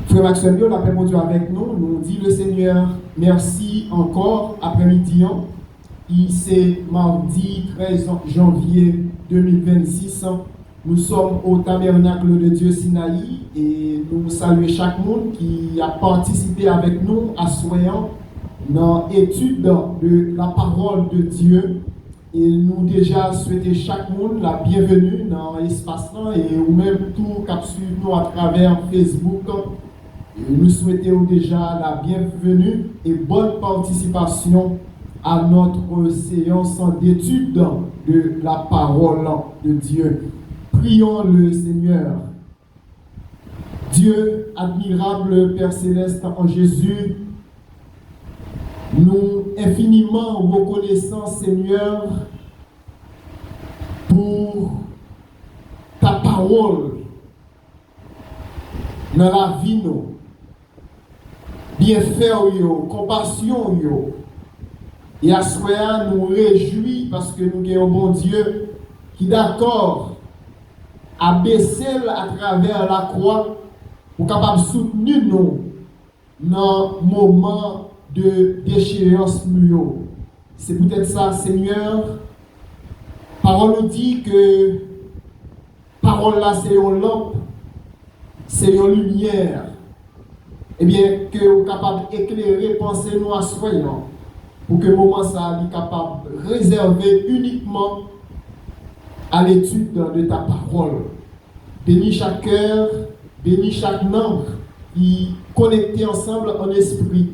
Frère Maxwell, la paix de Dieu avec nous. Nous dit le Seigneur, merci encore après-midi. C'est mardi 13 janvier 2026. Nous sommes au tabernacle de Dieu Sinaï et nous saluons chaque monde qui a participé avec nous à soyant dans l'étude de la parole de Dieu. Et nous déjà souhaitons chaque monde la bienvenue dans l'espace-là et ou même tout qui suit nous à travers Facebook. Et nous souhaitons déjà la bienvenue et bonne participation à notre séance d'étude de la parole de Dieu. Prions le Seigneur. Dieu, admirable Père Céleste en Jésus, nous infiniment reconnaissons, Seigneur, pour ta parole dans la vie, nous. Bienfait, compassion, et à ce moment nous réjouis parce que nous avons un bon Dieu qui d'accord à baisser à travers la croix pour capable de soutenir nous dans le moment de déchéance. C'est peut-être ça, Seigneur. Parole nous dit que parole là c'est une lampe, c'est une lumière. Eh bien, que vous êtes capable d'éclairer, pensez nous à soyons, pour que le moment ça soit capable de réserver uniquement à l'étude de ta parole. Bénis chaque cœur, bénis chaque membre qui connecté ensemble en esprit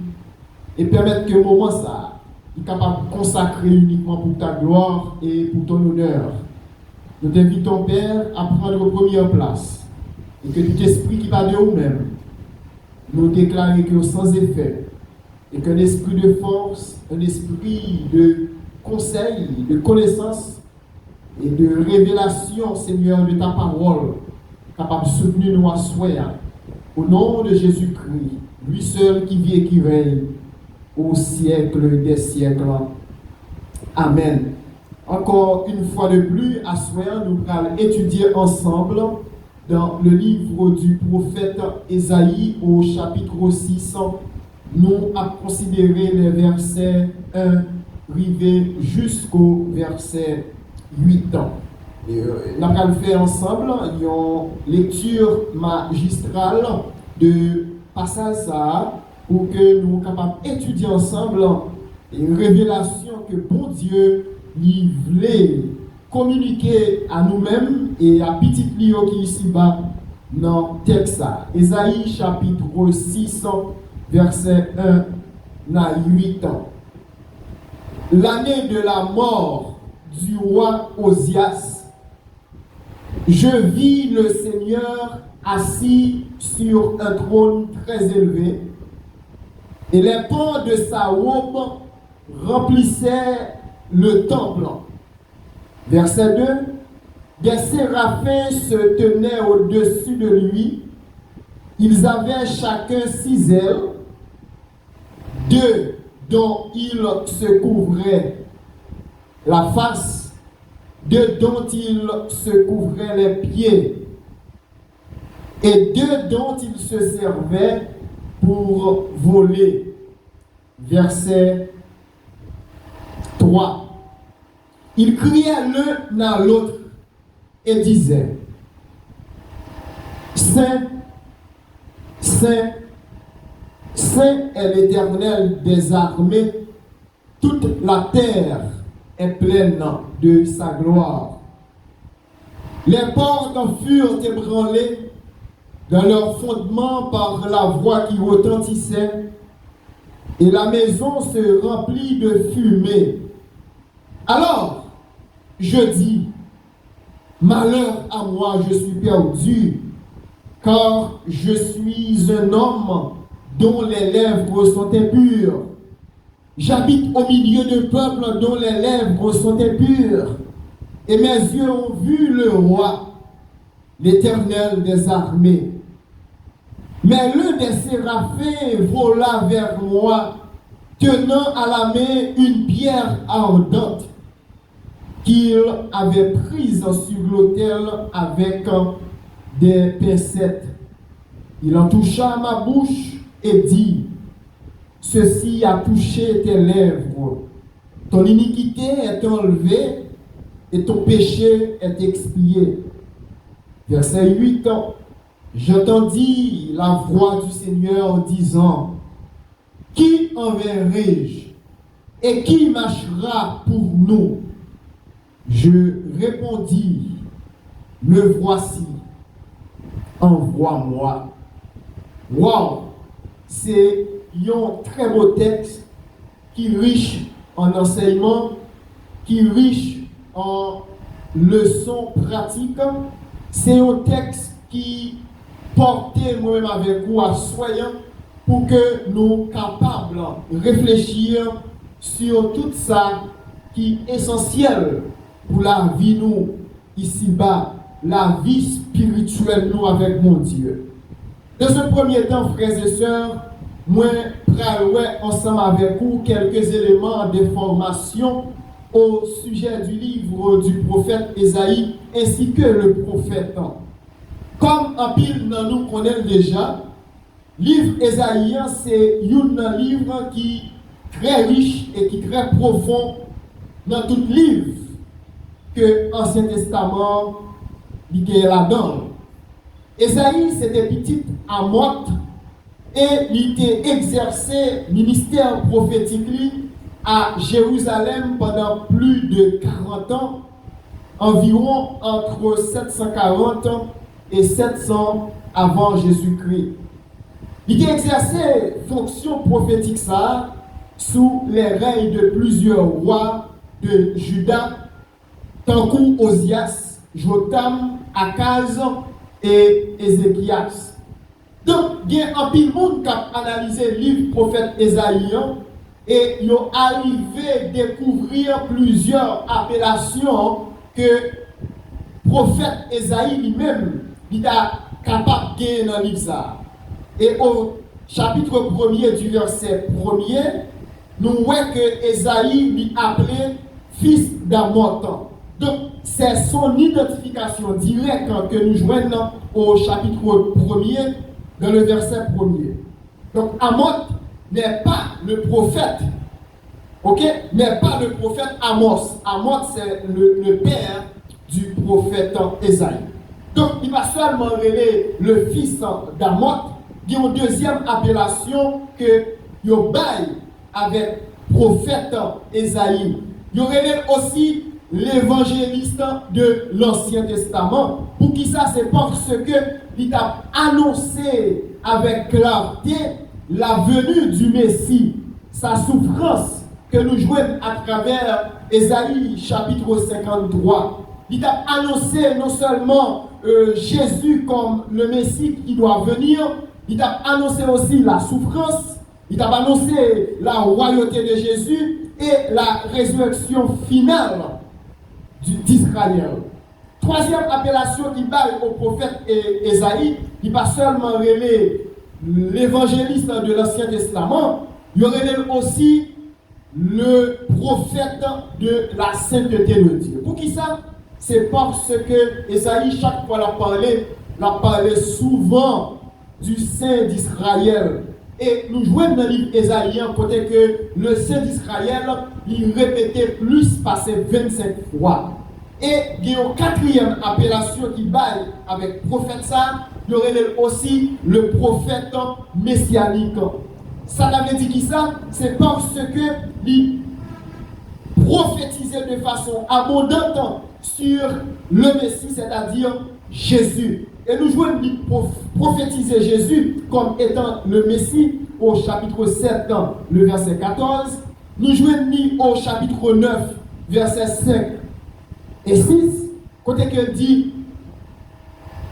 et permettre que le moment ça soit capable de consacrer uniquement pour ta gloire et pour ton honneur. Nous t'invitons, Père, à prendre première place et que tout esprit qui va de nous-mêmes nous déclarer que sans effet et qu'un esprit de force, un esprit de conseil, de connaissance et de révélation, Seigneur, de ta parole, capable de soutenir nous à soi, au nom de Jésus-Christ, lui seul qui vit et qui règne au siècle des siècles. Amen. Encore une fois de plus, à soi, nous allons étudier ensemble dans le livre du prophète Ésaïe au chapitre 6, nous avons considéré les versets 1 arrivés jusqu'au verset 8. Nous allons faire ensemble une lecture magistrale de passage pour que nous soyons capables d'étudier ensemble une révélation que bon Dieu lui voulait communiquer à nous-mêmes et à petit Lio qui ici-bas dans le texte. Ésaïe chapitre 6, verset 1 à 8. L'année de la mort du roi Osias, je vis le Seigneur assis sur un trône très élevé, et les pans de sa robe remplissaient le temple. Verset 2, des séraphins se tenaient au-dessus de lui. Ils avaient chacun 6 ailes, 2 dont ils se couvraient la face, 2 dont ils se couvraient les pieds, et 2 dont ils se servaient pour voler. Verset 3. Ils criaient l'un à l'autre et disaient: Saint, Saint, Saint est l'Éternel des armées, toute la terre est pleine de sa gloire. Les portes furent ébranlées dans leur fondement par la voix qui retentissait, et la maison se remplit de fumée. Alors, je dis, malheur à moi, je suis perdu, car je suis un homme dont les lèvres sont impures. J'habite au milieu de peuples dont les lèvres sont impures, et mes yeux ont vu le roi, l'Éternel des armées. Mais l'un des séraphins vola vers moi, tenant à la main une pierre ardente qu'il avait prise sur l'autel avec des pincettes. Il en toucha ma bouche et dit, ceci a touché tes lèvres. Ton iniquité est enlevée et ton péché est expié. Verset 8. J'entendis la voix du Seigneur disant, qui enverrai-je et qui marchera pour nous? Je répondis, me voici, envoie-moi. Wow! C'est un très beau texte qui est riche en enseignement, qui est riche en leçons pratiques. C'est un texte qui porte moi-même avec vous à soyons pour que nous capables de réfléchir sur tout ça qui est essentiel pour la vie nous ici-bas, la vie spirituelle nous avec mon Dieu. Dans ce premier temps, frères et sœurs, moi, prends ensemble avec vous quelques éléments d'information au sujet du livre du prophète Ésaïe ainsi que le prophète. Comme en pile nous connaissons déjà, livre Ésaïe, c'est un livre qui est très riche et qui est très profond dans tout livre que l'Ancien Testament est là-dedans. Ésaïe, c'était petit Amoth et il était exercé ministère prophétique à Jérusalem pendant plus de 40 ans, environ entre 740 et 700 avant Jésus-Christ. Il a exercé fonction prophétique ça sous les règnes de plusieurs rois de Juda, tant qu'Osias, Jotam, Akaz et Ézéchias. Donc, il y a un pile monde qui a analysé le livre prophète Ésaïe et ils ont arrivé à découvrir plusieurs appellations que prophète Ésaïe lui-même il a capable de gagner dans le livre ça. Et au chapitre 1er du verset 1er, nous voyons que Ésaïe lui appelait fils d'Amoth. Donc, c'est son identification directe que nous joignons au chapitre 1er, dans le verset 1er. Donc, Amoth n'est pas le prophète, ok? N'est pas le prophète Amos. Amoth, c'est le père du prophète Ésaïe. Donc, il va seulement révéler le fils d'Amoth. Il y a une deuxième appellation que il baille avec prophète Ésaïe. Il révèle aussi l'évangéliste de l'Ancien Testament. Pour qui ça? C'est parce que il a annoncé avec clarté la venue du Messie, sa souffrance que nous jouons à travers Ésaïe chapitre 53. Il a annoncé non seulement Jésus comme le Messie qui doit venir, il a annoncé aussi la souffrance, il a annoncé la royauté de Jésus et la résurrection finale d'Israël. Troisième appellation qui baille au prophète Ésaïe, il va seulement révéler l'évangéliste de l'Ancien Testament, il révèle aussi le prophète de la sainteté de Dieu. Pour qui ça? C'est parce que Ésaïe, chaque fois l'a parlé souvent du Saint d'Israël. Et nous jouons dans le livre Ésaïe, côté que le Saint d'Israël, il répétait plus passé 25 fois. Et il y a une quatrième appellation qui baille avec prophète ça, il y aurait aussi le prophète messianique. Ça l'avait dit qui ça? C'est parce que il prophétisait de façon abondante sur le Messie, c'est-à-dire Jésus. Et nous jouons prophétiser Jésus comme étant le Messie au chapitre 7, le verset 14. Nous jouons au chapitre 9, verset 5 et 6. Côté que dit,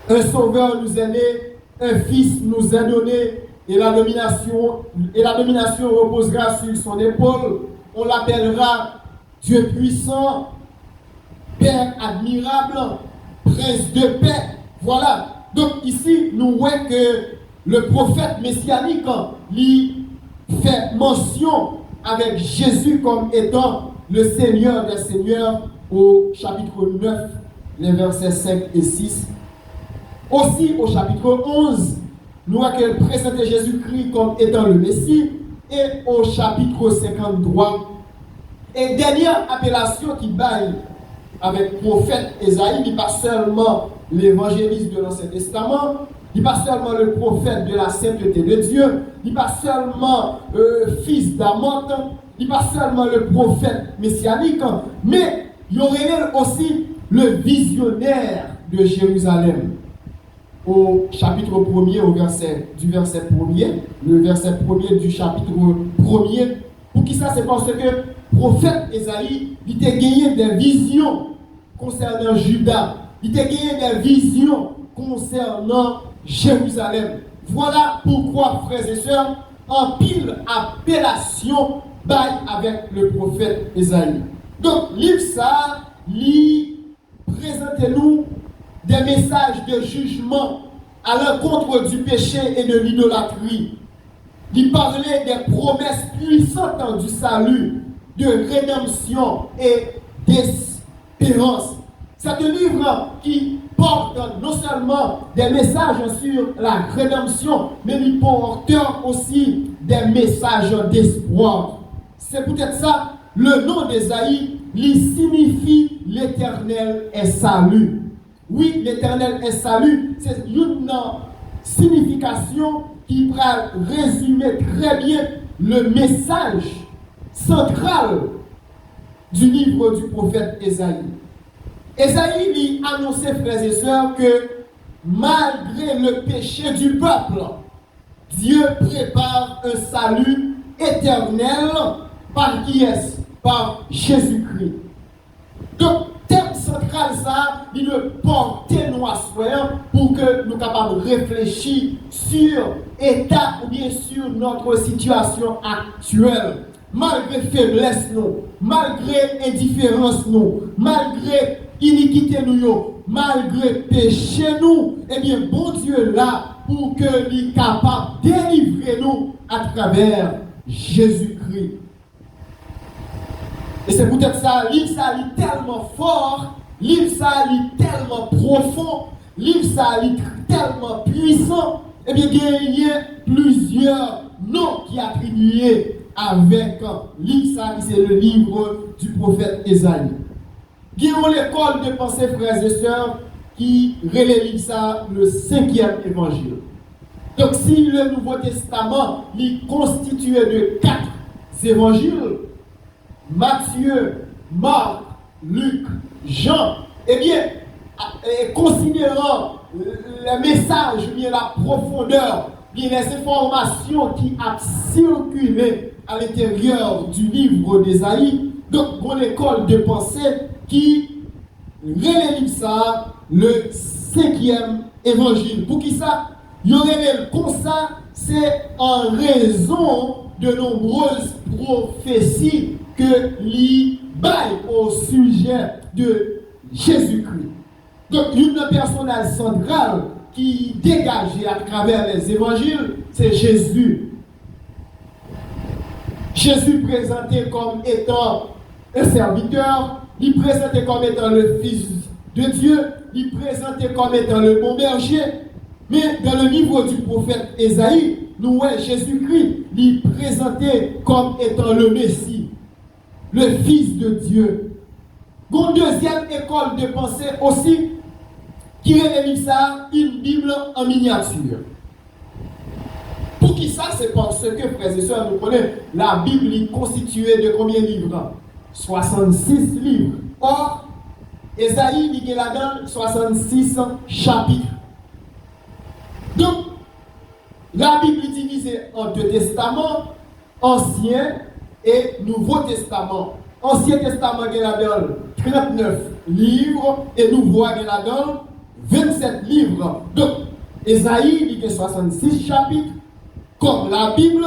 un sauveur nous est né, un fils nous est donné, et la domination reposera sur son épaule. On l'appellera Dieu puissant, Père admirable, Prince de paix. Voilà. Donc ici, nous voyons que le prophète messianique lui fait mention avec Jésus comme étant le Seigneur des Seigneurs au chapitre 9, les versets 5 et 6. Aussi au chapitre 11, nous voyons qu'elle présentait Jésus-Christ comme étant le Messie. Et au chapitre 53, et dernière appellation qui baille avec le prophète Ésaïe, il n'est pas seulement l'évangéliste de l'Ancien Testament, il n'est pas seulement le prophète de la sainteté de Dieu, il n'est pas seulement fils d'Amot, il n'est pas seulement le prophète messianique, mais il y aurait aussi le visionnaire de Jérusalem. Au chapitre 1er, du verset 1er, le verset 1er du chapitre 1er. Pour qui ça? C'est parce que le prophète Ésaïe, il a gagné des visions concernant Juda, il a gagné des visions concernant Jérusalem. Voilà pourquoi, frères et sœurs, en pile appellation baille avec le prophète Ésaïe. Donc, livre ça, présentez-nous des messages de jugement à l'encontre du péché et de l'idolâtrie. Il parlait des promesses puissantes du salut, de rédemption et d'espérance. C'est un livre qui porte non seulement des messages sur la rédemption, mais il porte aussi des messages d'espoir. C'est peut-être ça, le nom d'Ésaïe, il signifie l'Éternel est salut. Oui, l'Éternel est salut, c'est une signification qui va résumer très bien le message central du livre du prophète Ésaïe. Ésaïe lui annonçait, frères et sœurs, que malgré le péché du peuple, Dieu prépare un salut éternel par qui est-ce? Par Jésus-Christ. Donc, thème central, ça, il le porte nous à pour que nous capables de réfléchir sur l'état ou bien sur notre situation actuelle. Malgré faiblesse, nous, malgré indifférence, nous, malgré iniquité, nous, malgré péché, nous, eh bien, bon Dieu là pour que il capable de délivrer nous à travers Jésus-Christ. Et c'est peut-être ça, livre ça est tellement fort, livre ça est tellement profond, livre ça est tellement puissant, et bien il y a plusieurs noms qui attribués avec livre ça, c'est le livre du prophète Ésaïe. Il y a l'école de pensée, frères et sœurs, qui relève ça le 5e évangile. Donc si le Nouveau Testament est constitué de 4 évangiles, Matthieu, Marc, Luc, Jean, eh bien, considérant le message, bien la profondeur, bien les informations qui ont circulé à l'intérieur du livre d'Ésaïe, donc mon école de pensée qui relève ça le 5e évangile. Pour qui ça? Il y aurait comme ça, c'est en raison de nombreuses prophéties que l'y baille au sujet de Jésus-Christ. Donc, une personnage centrale qui dégageait à travers les évangiles, c'est Jésus. Jésus présenté comme étant un serviteur, il présenté comme étant le Fils de Dieu, il présenté comme étant le bon berger. Mais dans le livre du prophète Ésaïe, nous voyons Jésus-Christ, il présenté comme étant le Messie, le Fils de Dieu. Une deuxième école de pensée aussi, qui révèle ça, une Bible en miniature. Pour qui ça? C'est parce que, frères et sœurs, nous connaissons, la Bible est constituée de combien de livres? 66 livres. Or, Ésaïe, il y a là-dedans 66 chapitres. Donc, la Bible est divisée en 2 testaments, Ancien et Nouveau Testament. Ancien Testament, il y a là-dedans 39 livres et Nouveau, il y a là-dedans 27 livres. Donc, Ésaïe, il y a 66 chapitres. Comme la Bible,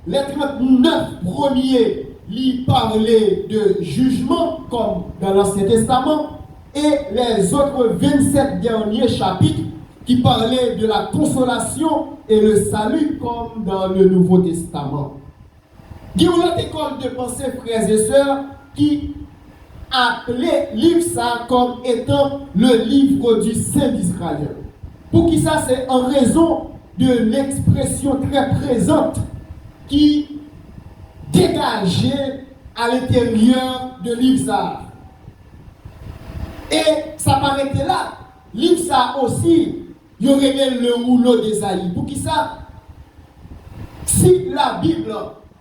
les 39 premiers lui parlaient de jugement, comme dans l'Ancien Testament, et les autres 27 derniers chapitres qui parlaient de la consolation et le salut, comme dans le Nouveau Testament. Il y a une autre école de pensée, frères et sœurs, qui appelait livre ça comme étant le livre du Saint d'Israël. Pour qui ça? C'est en raison de l'expression très présente qui dégageait à l'intérieur de l'Ipsa. Et ça m'arrêtait là. L'Ipsa aussi, il y aurait le rouleau d'Ésaïe. Pour qui ça? Si la Bible,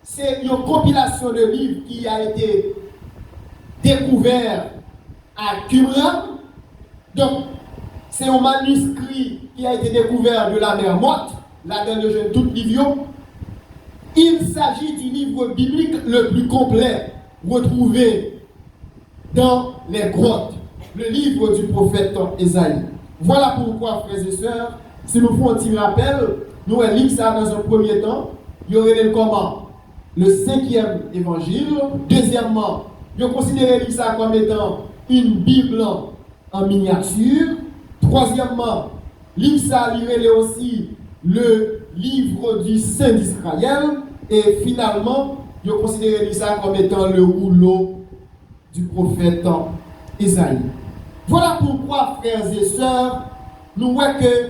c'est une compilation de livres qui a été découvert à Qumran, donc c'est un manuscrit qui a été découvert de la mer Morte, la dernière jeune toute livre. Il s'agit du livre biblique le plus complet retrouvé dans les grottes, le livre du prophète Ésaïe. Voilà pourquoi, frères et sœurs, si nous faisons un petit rappel, nous lisons ça dans un premier temps. Il y aurait le comment? Le 5e évangile. Deuxièmement, il considérait ça comme étant une Bible en miniature. Troisièmement, l'Ipsa lirait aussi le livre du Saint d'Israël. Et finalement, il considérait ça comme étant le rouleau du prophète Ésaïe. Voilà pourquoi, frères et sœurs, nous voyons que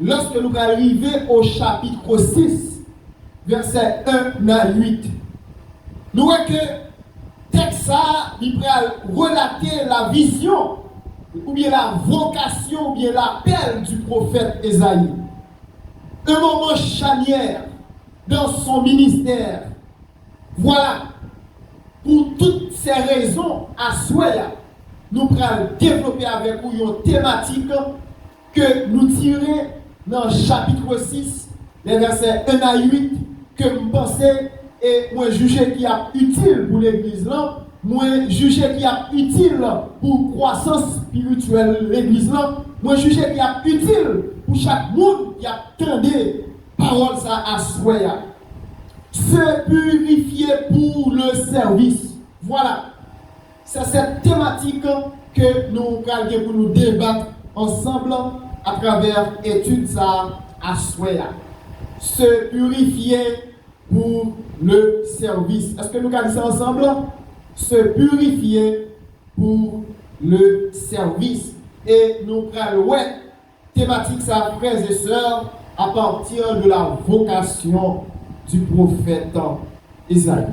lorsque nous arrivons au chapitre 6, verset 1 à 8, nous voyons que texte il va relater la vision, ou bien la vocation, ou bien l'appel du prophète Ésaïe. Un moment charnière dans son ministère. Voilà, pour toutes ces raisons, à souhait, nous allons développer avec vous une thématique que nous tirons dans le chapitre 6, les versets 1 à 8, que vous pensez et moi juger qui est utile pour l'église là, moi juger qui est utile pour croissance spirituelle de l'église là, moi juger qui est utile pour chaque monde qui attendait parole ça à soi. Se purifier pour le service. Voilà. C'est cette thématique que nous allons pour nous débattre ensemble à travers l'étude ça à soi. Se purifier pour le service. Est-ce que nous allons dire ça ensemble? Se purifier pour le service. Et nous allons thématique ça, frères et sœurs, à partir de la vocation du prophète Ésaïe.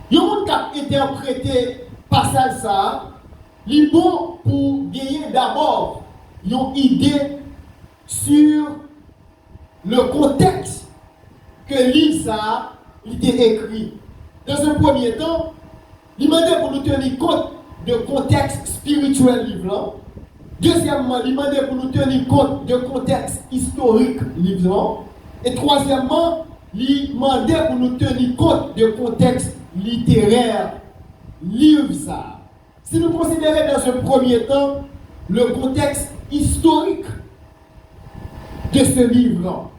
Il y a un qui a interprété passage ça, il est bon pour gagner d'abord une idée sur le contexte que l'Isa était écrit. Dans un premier temps, il demandait pour nous tenir compte du contexte spirituel livre. Deuxièmement, il demandait pour nous tenir compte du contexte historique livre. Et troisièmement, il demandait pour nous tenir compte du contexte littéraire livre ça. Si nous considérons dans un premier temps le contexte historique de ce livre.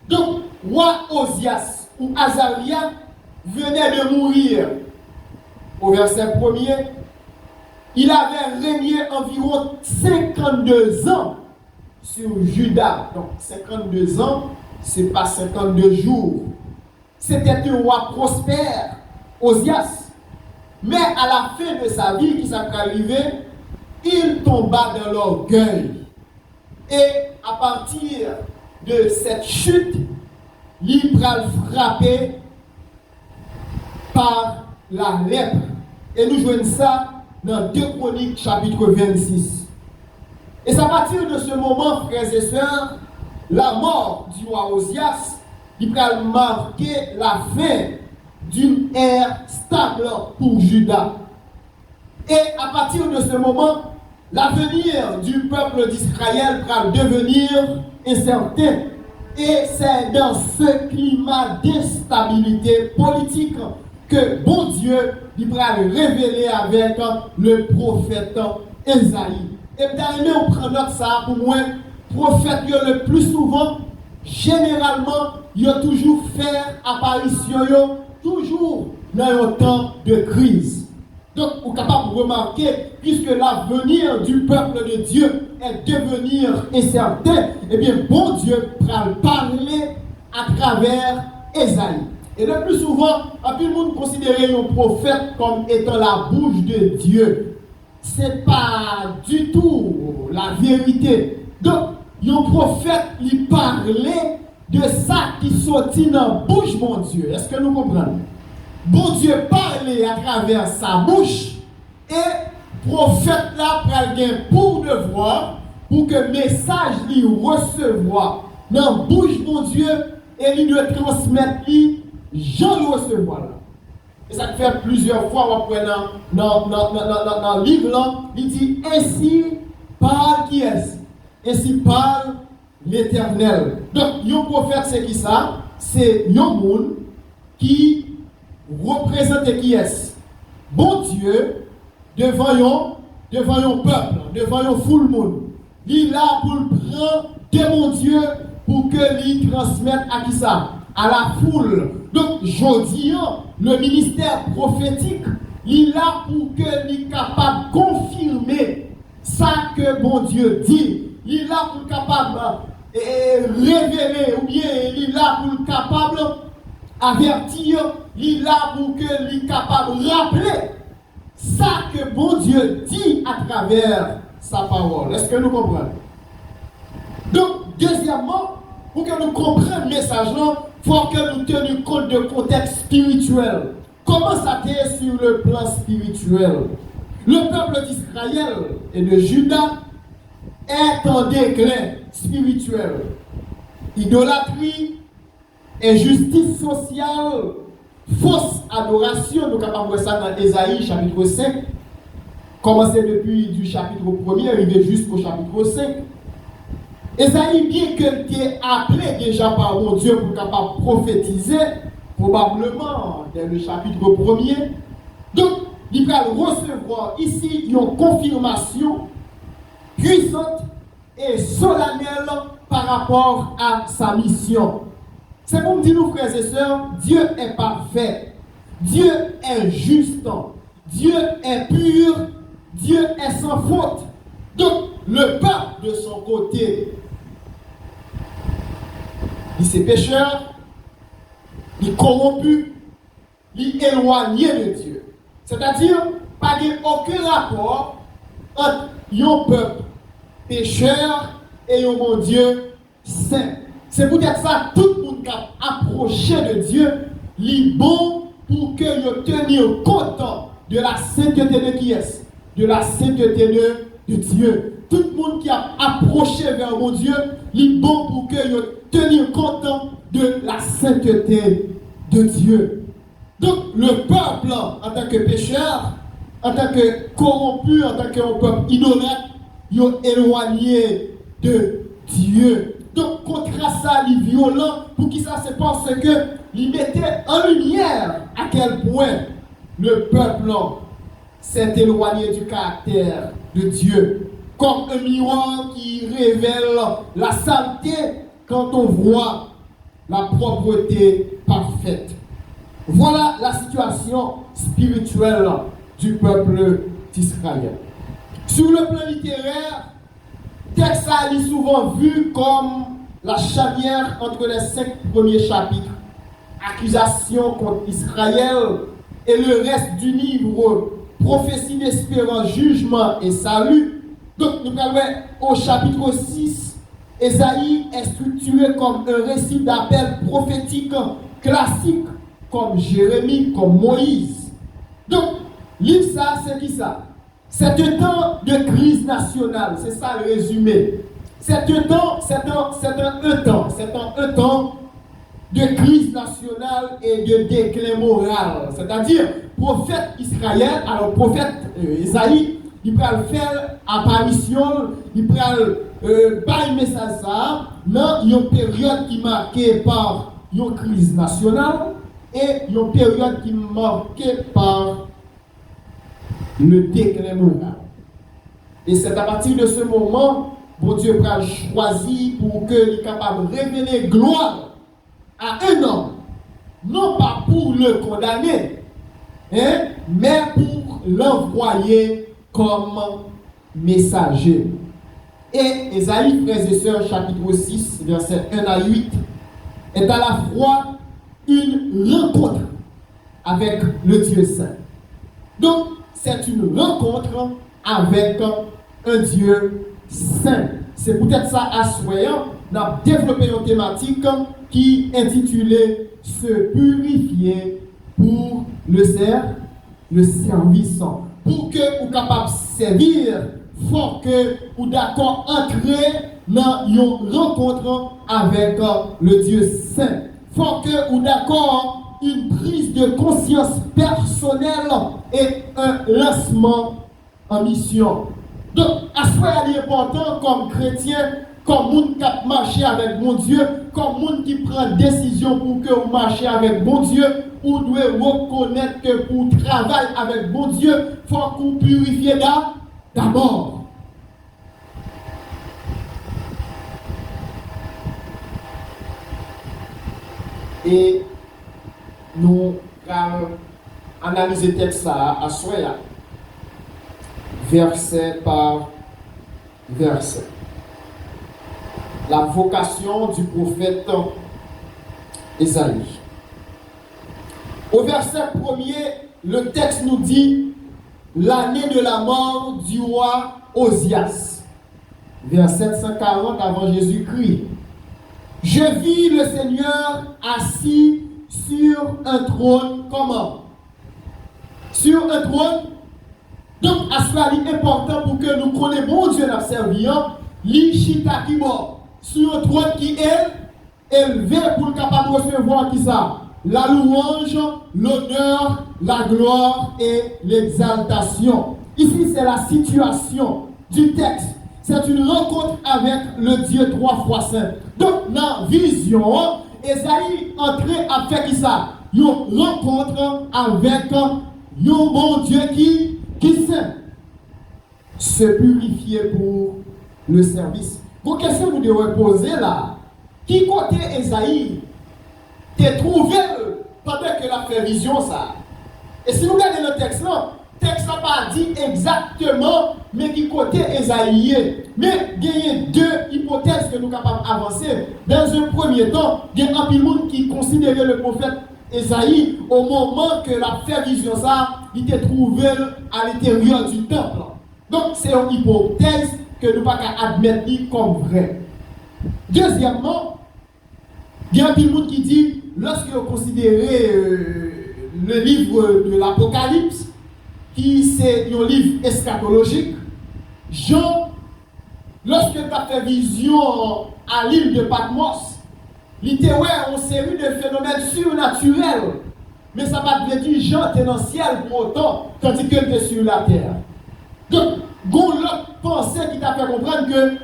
Donc, roi Osias ou Azaria venait de mourir au verset 1er. Il avait régné environ 52 ans sur Juda. Donc, 52 ans, ce n'est pas 52 jours. C'était un roi prospère, Osias. Mais à la fin de sa vie qui s'est arrivée, il tomba dans l'orgueil. Et à partir de cette chute, il pral frappé par la lèpre. Et nous jouons ça dans 2 Chroniques chapitre 26. Et c'est à partir de ce moment, frères et sœurs, la mort du roi Osias, il pral marquer la fin d'une ère stable pour Juda. Et à partir de ce moment, l'avenir du peuple d'Israël va devenir incertain. Et c'est dans ce climat d'instabilité politique que bon Dieu va révéler avec le prophète Ésaïe. Et d'ailleurs, on prend note ça pour moi, prophète le plus souvent, généralement, il a toujours fait apparition, toujours dans un temps de crise. Donc, vous êtes capable de remarquer, puisque l'avenir du peuple de Dieu est devenir incertain, eh bien, bon Dieu va parler à travers Ésaïe. Et le plus souvent, tout le monde considère un prophète comme étant la bouche de Dieu. Ce n'est pas du tout la vérité. Donc, un prophète lui parlait de ça qui sortit dans la bouche, mon Dieu. Est-ce que nous comprenons? Bon Dieu parlait à travers sa bouche et prophète là pral pour devoir pour que message lui recevoir dans la bouche, mon Dieu, et lui doit transmettre lui, j'en recevoir là. Et ça fait plusieurs fois, on dans le livre là, il dit ainsi parle qui est? Ainsi parle l'Éternel. Donc, un prophète, c'est qui ça? C'est un monde qui représente qui est? Bon Dieu devant un peuple, devant un full monde. Il est là pour le prendre de mon Dieu pour que lui transmette à qui ça? À la foule. Donc, je dis, le ministère prophétique, il est là pour que lui capable de confirmer ça que bon Dieu dit. Il est là pour capable révéler ou bien il est là pour capable avertir, il est là pour que lui capable rappeler ça que bon Dieu dit à travers sa parole. Est-ce que nous comprenons? Donc, deuxièmement, pour que nous comprenions le message-là, il faut que nous tenions compte du contexte spirituel. Comment ça t'est sur le plan spirituel? Le peuple d'Israël et de Juda est en déclin spirituel. Idolâtrie, injustice sociale, fausse adoration. Nous sommes capables de voir ça dans Ésaïe chapitre 5. Commencer depuis du chapitre 1er, arriver jusqu'au chapitre 5. Esaïe, bien que tu es appelé déjà par mon Dieu pour capable prophétiser, probablement dans le chapitre 1er, donc il va recevoir ici une confirmation puissante et solennelle par rapport à sa mission. C'est pour me dire, nous frères et sœurs, Dieu est parfait, Dieu est juste, Dieu est pur, Dieu est sans faute. Donc, le peuple de son côté, il est pécheur, il est corrompu, il est éloigné de Dieu. C'est-à-dire, pas aucun rapport entre un peuple pécheur et un bon Dieu saint. C'est peut-être ça, tout le monde qui a approché de Dieu, il est bon pour que vous teniez compte de la sainteté de qui est? De la sainteté de Dieu. Tout le monde qui a approché vers mon Dieu, il est bon pour que vous teniez compte de la sainteté de Dieu. Donc, le peuple, en tant que pécheur, en tant que corrompu, en tant que peuple idolâtre, ils sont éloignés de Dieu. Donc, contre ça, il est violent. Pour qui ça se passe? C'est que il mettait en lumière à quel point le peuple s'est éloigné du caractère de Dieu. Comme un miroir qui révèle la saleté quand on voit la propreté parfaite. Voilà la situation spirituelle du peuple d'Israël. Sur le plan littéraire, texte est souvent vu comme la charnière entre les 5 premiers chapitres. Accusation contre Israël et le reste du livre, prophétie d'espérance, jugement et salut. Donc nous allons au chapitre 6, Ésaïe est structuré comme un récit d'appel prophétique classique, comme Jérémie, comme Moïse. Donc, livre ça, c'est qui ça? C'est un temps de crise nationale, c'est ça le résumé. C'est un temps de crise nationale et de déclin moral. C'est-à-dire, prophète Israël, alors prophète Ésaïe, il peut le faire apparition, il peut pas un message ça, dans une période qui est marquée par une crise nationale et une période qui est marquée par le déclin moral. Et c'est à partir de ce moment, bon Dieu a choisi pour qu'il soit capable de révéler gloire à un homme, non pas pour le condamner, mais pour l'envoyer comme messager. Et Ésaïe, frères et sœurs, chapitre 6, versets 1 à 8, est à la fois une rencontre avec le Dieu saint. Donc, c'est une rencontre avec un Dieu saint. c'est peut-être ça à souhait, on a développé une thématique qui est intitulée Se purifier pour le service. Pour que vous capable de servir, il faut que vous d'accord entrer dans une rencontre avec le Dieu Saint. Il faut que vous d'accord une prise de conscience personnelle et un lancement en mission. Donc, à ce moment il est important comme chrétien, comme monde qui marche avec mon Dieu, comme monde qui prend décision pour que vous marchiez avec mon Dieu, vous devez reconnaître que pour travailler avec mon Dieu, il faut que vous purifiez d'abord. Et nous allons analyser le texte à Soya, verset par verset. La vocation du prophète Ésaïe. Au verset 1er, le texte nous dit l'année de la mort du roi Osias. Vers 740 avant Jésus-Christ. Je vis le Seigneur assis sur un trône. Comment? Sur un trône. Donc, à cela, il est important pour que nous connaissions bon Dieu dans serviant, l'Ishita qui mort sur un trône qui est élevé pour capable de recevoir qui ça? La louange, l'honneur, la gloire et l'exaltation. Ici, c'est la situation du texte. C'est une rencontre avec le Dieu 3 fois saint. Donc, dans la vision, Esaïe entrait à faire qui ça? Une rencontre avec un bon Dieu qui saint. Se purifier pour le service. Bon, qu'est-ce que vous devez poser là? Qui côté Esaïe t'es trouvé pendant que la fait vision ça? Et si vous regardez le texte là, le texte n'a pas dit exactement, mais qui côté Esaïe. Mais il y a deux hypothèses que nous sommes capables d'avancer. Dans un premier temps, il y a un peu de monde qui considérait le prophète Esaïe au moment que la fait vision ça, il était trouvé à l'intérieur du temple. Donc c'est une hypothèse que nous ne pouvons pas admettre comme vraie. Deuxièmement, il y a un peu de monde qui dit, lorsque vous considérez le livre de l'Apocalypse, qui c'est un livre eschatologique, Jean, lorsque tu as fait vision à l'île de Patmos, il était une série de phénomènes surnaturels. Mais ça va te dire Jean était dans le ciel pour autant, tandis qu'il était sur la terre. Donc, l'autre pensée qui t'a fait comprendre que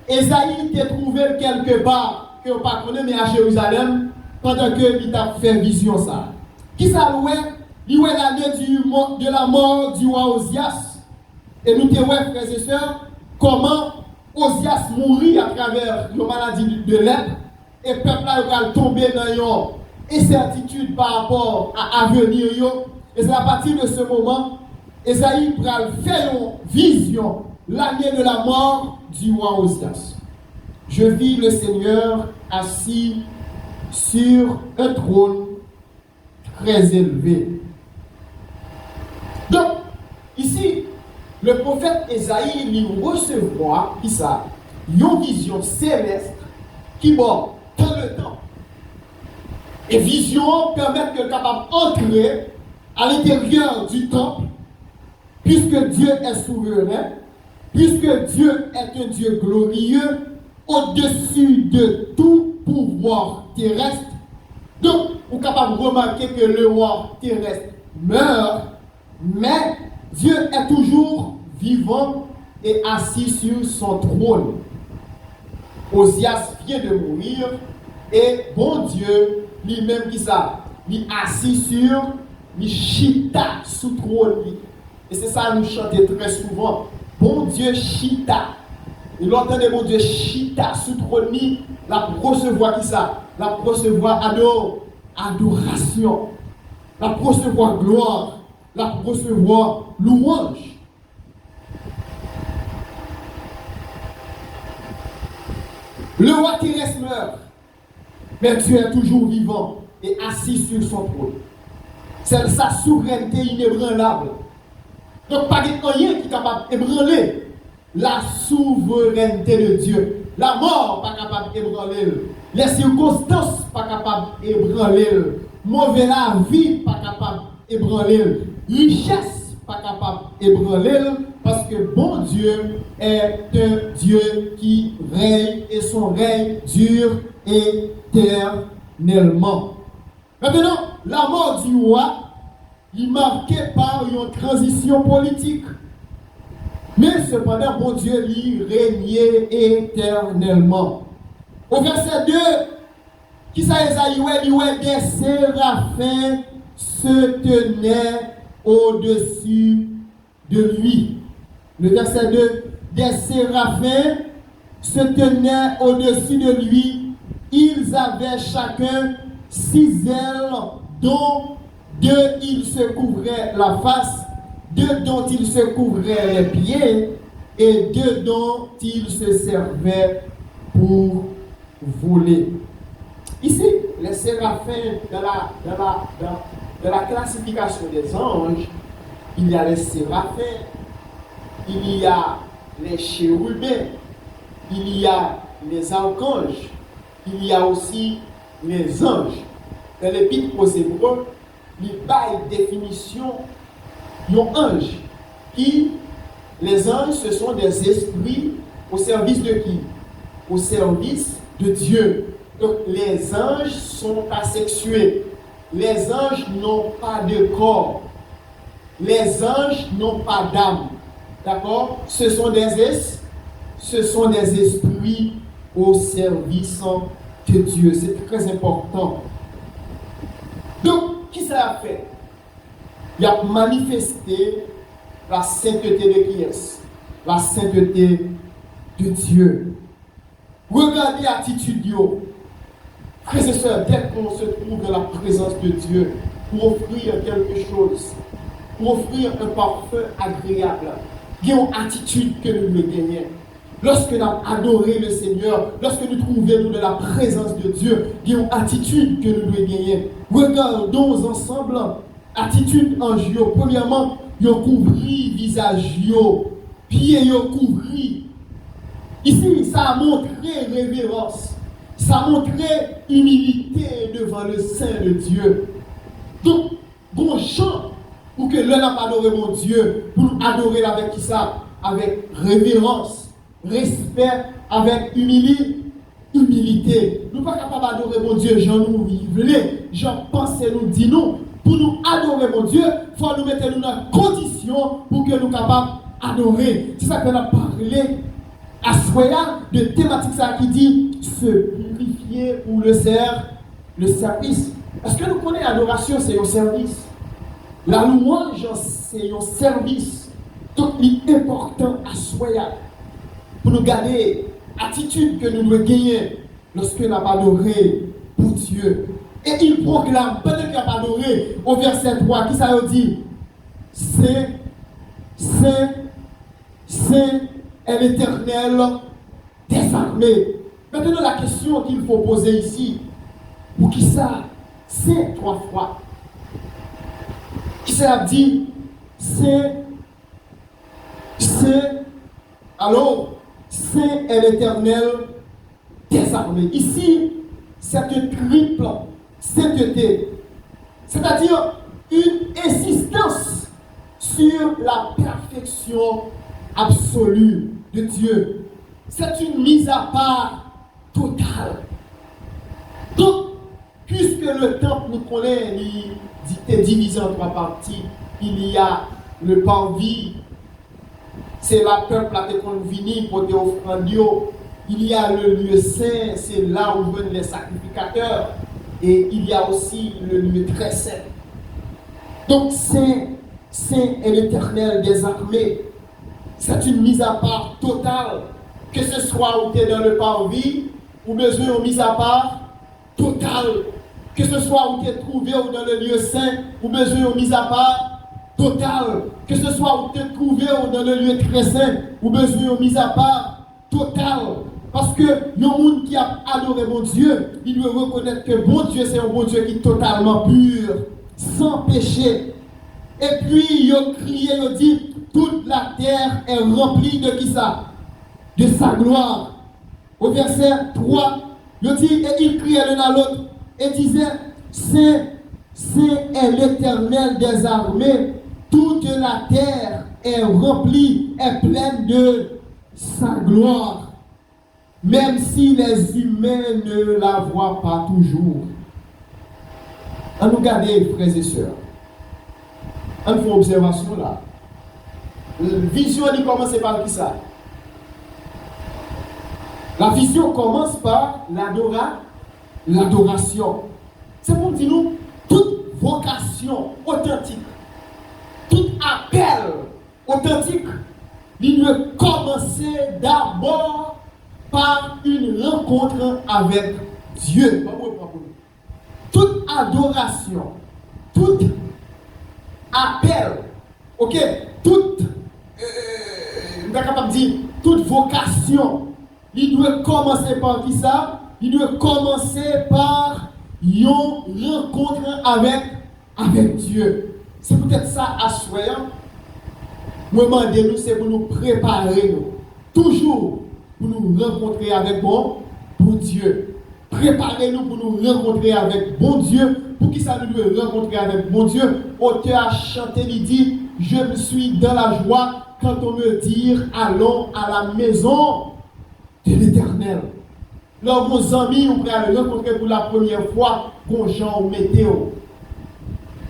Esaïe était trouvé quelque part, que on ne connaît mais à Jérusalem, pendant qu'il t'a fait vision ça. Qui ça louait? Il est l'année de la mort du roi Osias. Et nous te voyons, frères et sœurs, comment Osias mourit à travers la maladie de lèpre. Et le peuple va tomber dans une incertitude par rapport à l'avenir. Et c'est à partir de ce moment, Esaïe va faire une vision, l'année de la mort du roi Osias. Je vis le Seigneur assis sur un trône très élevé. Donc, ici, le prophète Esaïe lui recevoir, qui ça, une vision céleste qui va dans le temps. Et vision permet que capable d'entrer à l'intérieur du temple, puisque Dieu est souverain, puisque Dieu est un Dieu glorieux, au-dessus de tout pouvoir terrestre. Donc, on est capable de remarquer que le roi terrestre meurt, mais Dieu est toujours vivant et assis sur son trône. Osias vient de mourir et bon Dieu, lui-même qui ça, il est assis sur, il chita sous trône. Et c'est ça nous chantons très souvent. Bon Dieu chita. Et l'entend de bon Dieu chita sous trône, la recevoir qui ça, la recevoir adoration, la recevoir gloire, la recevoir louange. Le roi terrestre meurt, mais Dieu est toujours vivant et assis sur son trône. C'est sa souveraineté inébranlable. Donc, pas de rien qui est capable d'ébranler la souveraineté de Dieu. La mort pas capable d'ébranler. Les circonstances pas capables d'ébranler. Mauvais la vie pas capable d'ébranler. Richesse pas capable d'ébranler. Parce que bon Dieu est un Dieu qui règne et son règne dure éternellement. Maintenant, la mort du roi est marquée par une transition politique. Mais cependant, bon Dieu lui régnait éternellement. Au verset 2, qui ça Esaïe, des séraphins se tenaient au-dessus de lui. Le verset 2, des séraphins se tenaient au-dessus de lui. Ils avaient chacun 6 ailes, dont 2 ils se couvraient la face, 2 dont ils se couvraient les pieds, et 2 dont ils se servaient pour voler. Ici, les séraphins, dans la classification des anges, il y a les séraphins, il y a les chérubins, il y a les archanges, il y a aussi les anges. Dans l'Épître aux Hébreux, il y a une définition d'un ange. Les anges, ce sont des esprits au service de qui? Au service de Dieu. Donc les anges sont asexués. Les anges n'ont pas de corps. Les anges n'ont pas d'âme. D'accord? Ce sont des esprits au service de Dieu. C'est très important. Donc, qui ça a fait? Il a manifesté la sainteté de qui est? La sainteté de Dieu. Regardez l'attitude de Dieu. Frères et sœurs, dès qu'on se trouve dans la présence de Dieu, pour offrir quelque chose, pour offrir un parfum agréable, il y a une attitude que nous devons gagner. Lorsque nous adorons le Seigneur, lorsque nous trouvons dans la présence de Dieu, il y a une attitude que nous devons gagner. Regardons ensemble attitude en Dieu. Premièrement, il couvrit visage, pied couvrit. Ici, ça a montré révérence, ça a montré humilité devant le Saint de Dieu. Donc, bon chant pour que l'un n'a pas adoré mon Dieu, pour adorer avec qui ça? Avec révérence. Respect avec humilité. Nous ne sommes pas capables d'adorer mon Dieu, j'en nous vivons, j'en pense et nous dit nous. Pour nous adorer mon Dieu, il faut nous mettre dans une condition pour que nous soyons capables d'adorer. C'est ça qu'on a parlé à Soya de thématique ça qui dit se purifier pour le service. Parce que nous connaissons l'adoration, c'est un service. La louange, c'est un service. Donc, il est important à Soya pour nous garder l'attitude que nous devons gagner lorsque nous avons adoré pour Dieu. Et il proclame, pendant qu'il a adoré, au verset 3, qui ça veut dire? Saint est l'Éternel des armées. Maintenant, la question qu'il faut poser ici, pour qui ça? C'est 3 fois. Qui ça dit? Alors, Saint est l'Éternel des armées. Ici, c'est une triple sainteté, c'est-à-dire une insistance sur la perfection absolue de Dieu. C'est une mise à part totale. Donc, puisque le temple, nous connaissons, il est divisé en 3 parties, il y a le parvis, c'est la peuple qui est venu pour des offrandes. Il y a le lieu saint, c'est là où viennent les sacrificateurs. Et il y a aussi le lieu très saint. Donc, Saint est l'Éternel des armées. C'est une mise à part totale. Que ce soit où tu es dans le parvis, ou besoin de mise à part totale. Que ce soit où tu es trouvé ou dans le lieu saint, ou besoin de mise à part totale. Que ce soit où tu es trouvé ou dans le lieu très saint, ou besoin de mise à part totale. Parce que le monde qui a adoré mon Dieu, il doit reconnaître que bon Dieu, c'est un bon Dieu qui est totalement pur, sans péché. Et puis, il a crié, il a dit, toute la terre est remplie de qui ça? de sa gloire. Au verset 3, il dit, et il criait l'un à l'autre, et disait, Saint, Saint est l'Éternel des armées, toute la terre est remplie, est pleine de sa gloire. Même si les humains ne la voient pas toujours. On nous garde, frères et sœurs. On fait observation là. La vision, elle commence par qui ça? La vision commence par l'adoration. C'est pour dire nous, toute vocation authentique, tout appel authentique, il doit commencer d'abord par une rencontre avec Dieu. Toute adoration, tout appel, ok, toute vocation, il doit commencer par qui ça? Il doit commencer par une rencontre avec Dieu. C'est peut-être ça à souhaiter. Demandez-nous, c'est pour nous préparer, toujours pour nous rencontrer avec bon Dieu. Préparez-nous pour nous rencontrer avec bon Dieu. Pour qui ça nous doit rencontrer avec bon Dieu? Auteur a chanté, il dit, je me suis dans la joie quand on me dit, allons à la maison de l'Éternel. Lors vos amis, vous pouvez le rencontrer pour la première fois, bon Jean ou météo.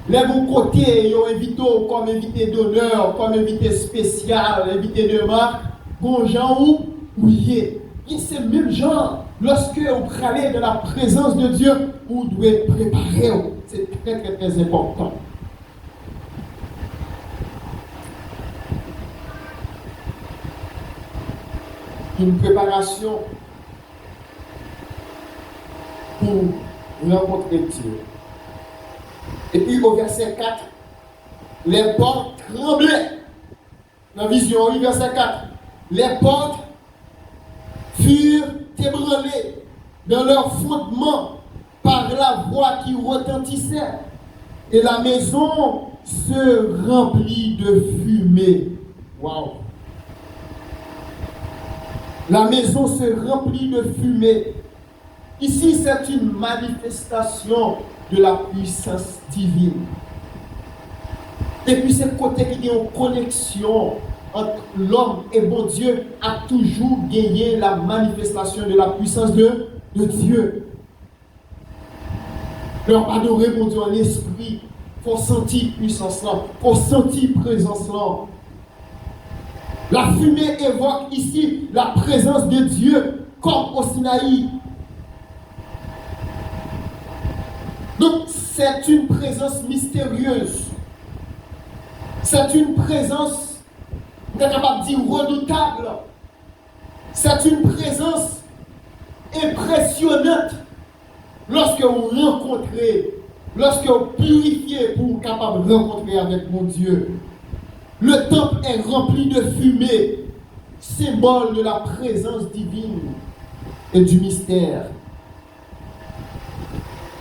Les bons côtés, ils ont invité comme invité d'honneur, comme invité spécial, invité de marque, bon Jean ou oui. Et c'est même genre, lorsque vous allez de la présence de Dieu, vous devez préparer. C'est très très très important. Une préparation pour rencontrer Dieu. Et puis au verset 4, les portes tremblaient. Dans la vision, oui, verset 4, les portes furent ébranlées dans leur fondement par la voix qui retentissait. Et la maison se remplit de fumée. Waouh! La maison se remplit de fumée. Ici, c'est une manifestation de la puissance divine. Et puis, c'est le côté qui est en connexion entre l'homme et bon Dieu a toujours gagné la manifestation de la puissance de Dieu. Leur adorer mon Dieu en esprit, il faut sentir puissance là, il faut sentir présence là. La fumée évoque ici la présence de Dieu comme au Sinaï. Donc c'est une présence mystérieuse. C'est une présence, on est capable de dire, redoutable. C'est une présence impressionnante lorsque vous rencontrez, lorsque vous purifiez pour être capable de rencontrer avec mon Dieu. Le temple est rempli de fumée, symbole de la présence divine et du mystère.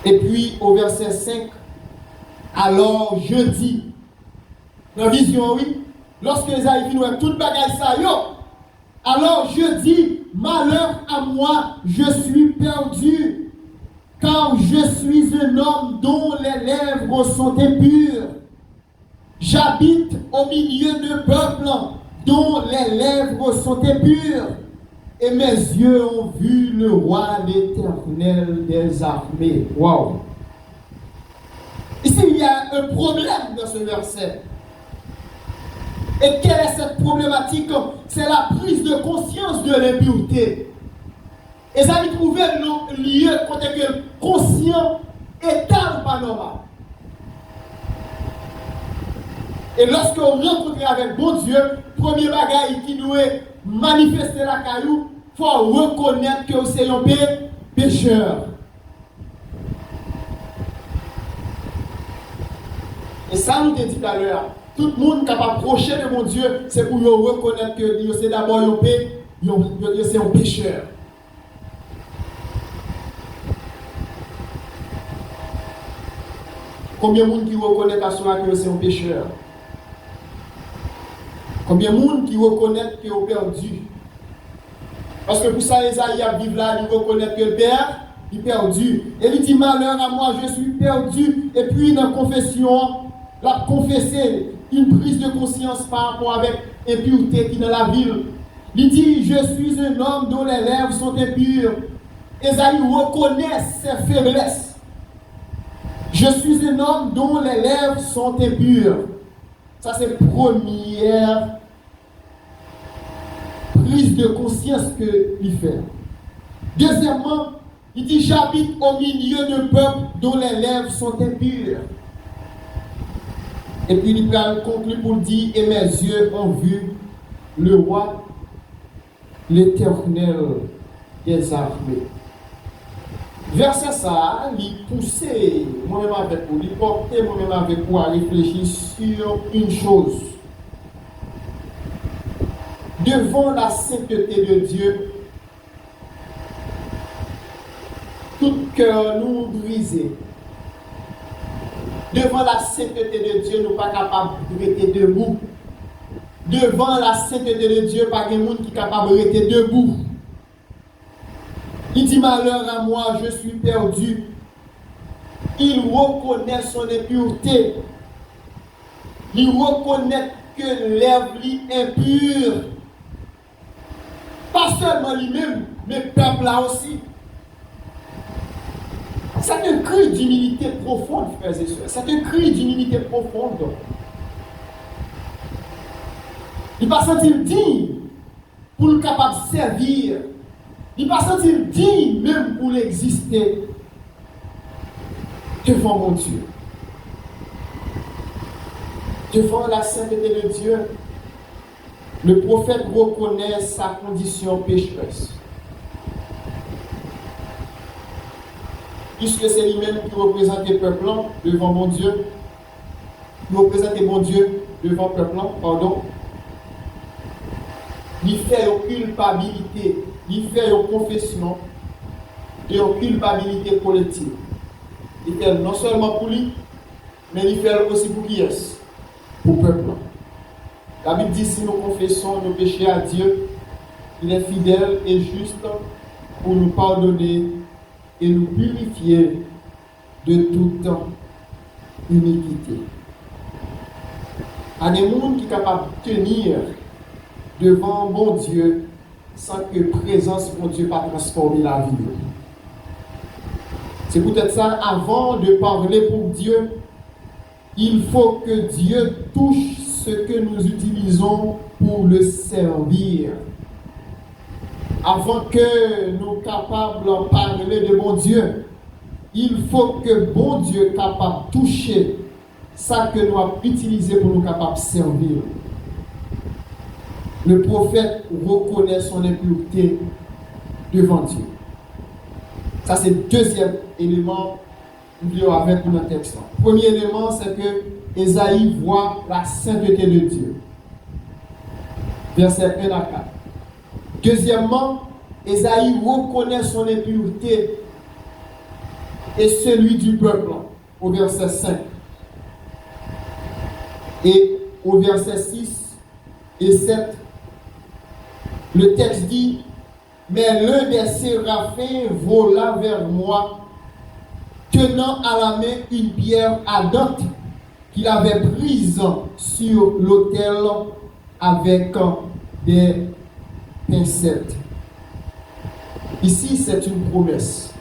Et puis au verset 5, alors je dis, la vision, oui, lorsque les Haïtiens ont tout bagaille ça, yo, alors je dis, malheur à moi, je suis perdu, car je suis un homme dont les lèvres sont impures. J'habite au milieu de peuples dont les lèvres sont impures, et mes yeux ont vu le roi l'Éternel des armées. Waouh! Ici, il y a un problème dans ce verset. Et quelle est cette problématique? C'est la prise de conscience de l'impureté. Et ça lui trouvé un lieu côté que conscient état pas normal. Et lorsque on rencontre avec bon Dieu, premier bagage qui doit manifester la caillou, il faut reconnaître que c'est un pécheur. Et ça nous dit tout à l'heure, tout le monde qui est approché de mon Dieu, c'est pour reconnaître que c'est d'abord un pécheur. Combien de monde qui reconnaît à soi que c'est un pécheur? Combien de monde qui reconnaît qu'il est perdu? Parce que pour ça, Esaïe a vivre là, il reconnaît que le Père, il est perdu. Et il dit, malheur à moi, je suis perdu. Et puis, dans la confession, la confessé une prise de conscience par rapport avec impureté qui est dans la ville. Il dit, je suis un homme dont les lèvres sont impures. Esaïe reconnaît ses faiblesses. Je suis un homme dont les lèvres sont impures. Ça, c'est la première prise de conscience qu'il fait. Deuxièmement, il dit, j'habite au milieu d'un peuple dont les lèvres sont impures. Et puis il conclut pour dire, et mes yeux ont vu le roi, l'Éternel des armées. Verset ça, il poussait moi-même avec vous, il portait moi-même avec vous à réfléchir sur une chose. Devant la sainteté de Dieu, tout cœur nous brisé. Devant la sainteté de Dieu, nous ne sommes pas capables de rester debout. Devant la sainteté de Dieu, pas de monde qui est capable de rester debout. Il dit, malheur à moi, je suis perdu. Il reconnaît son impureté. Il reconnaît que l'herbe est impure. Pas seulement lui-même, mais le peuple là aussi. C'est un cri d'humilité profonde, frères et sœurs. C'est un cri d'humilité profonde. Il ne va pas sentir digne pour le capable de servir. Il ne va pas sentir digne même pour l'exister devant mon Dieu. Devant la sainteté de Dieu, le prophète reconnaît sa condition pécheresse. Puisque c'est lui-même qui représente le peuple devant mon Dieu, qui représente mon Dieu devant le peuple, pardon, il fait une culpabilité, il fait une confession et une culpabilité collective. Il fait non seulement pour lui, mais il fait aussi pour qui est, pour le peuple. La Bible dit, si nous confessons nos péchés à Dieu, il est fidèle et juste pour nous pardonner et nous purifier de toute iniquité. Il y a des gens qui sont capables de tenir devant bon Dieu sans que la présence de bon Dieu pas transformer la vie. C'est peut-être ça, avant de parler pour Dieu, il faut que Dieu touche ce que nous utilisons pour le servir. Avant que nous soyons capables de parler de bon Dieu, il faut que bon Dieu soit capable de toucher ça que nous avons utilisé pour nous capables de servir. Le prophète reconnaît son impureté devant Dieu. Ça, c'est le deuxième élément avec notre texte. Premier élément, c'est que Esaïe voit la sainteté de Dieu. Verset 1 à 4. Deuxièmement, Esaïe reconnaît son impureté et celui du peuple, au verset 5. Et au verset 6 et 7, le texte dit, mais l'un des séraphins vola vers moi, tenant à la main une pierre ardente qu'il avait prise sur l'autel avec des pincettes. Ici, c'est une promesse.